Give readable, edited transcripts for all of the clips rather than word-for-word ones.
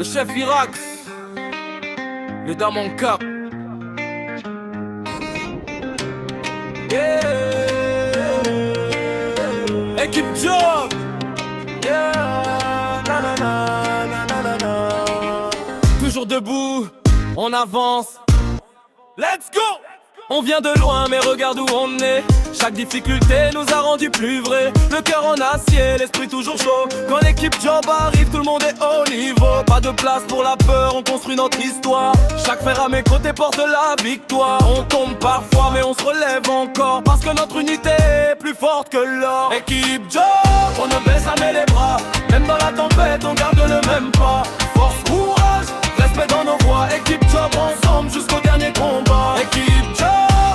Le chef Irak, les dames en cap. Yeah. Équipe Job. Yeah. Na, na, na, na, na, na, na. Toujours debout, on avance. Let's go! On vient de loin mais regarde où on est. Chaque difficulté nous a rendu plus vrais. Le cœur en acier, l'esprit toujours chaud. Quand l'équipe Job arrive, tout le monde est au niveau. Pas de place pour la peur, on construit notre histoire. Chaque fer à mes côtés porte la victoire. On tombe parfois mais on se relève encore, parce que notre unité est plus forte que l'or. Équipe Job, on ne baisse jamais les bras. Même dans la tempête, on garde le même pas. Force, courage, respect dans nos voix. Équipe Job, ensemble jusqu'au dernier combat. Équipe Job,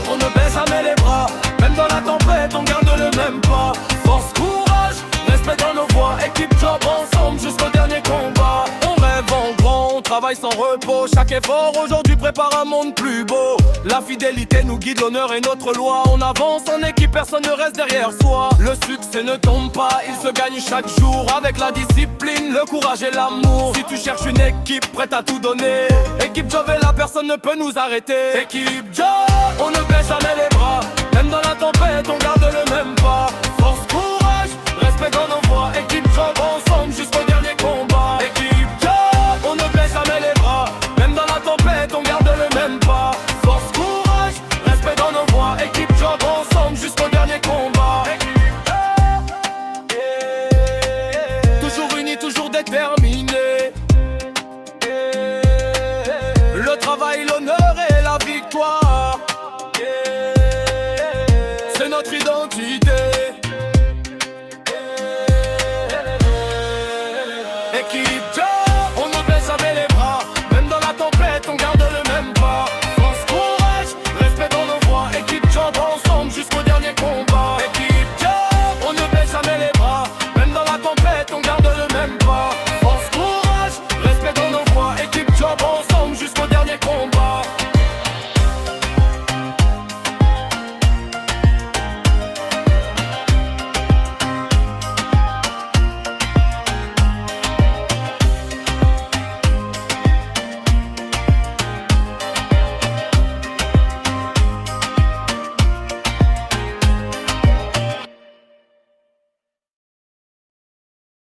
on ne baisse jamais les bras. Même dans la tempête, on garde le même pas. Force, courage, respect dans nos voix. Équipe Job, ensemble jusqu'au dernier combat. On rêve en grand, on travaille sans repos. Chaque effort aujourd'hui prépare un monde plus beau. La fidélité nous guide, l'honneur est notre loi. On avance en équipe, personne ne reste derrière soi. Le succès ne tombe pas, il se gagne chaque jour. Avec la discipline, le courage et l'amour. Si tu cherches une équipe prête à tout donner, Équipe Job est là, personne ne peut nous arrêter. Équipe Job, on ne baisse jamais les bras. Même dans la tempête, on garde le même pas.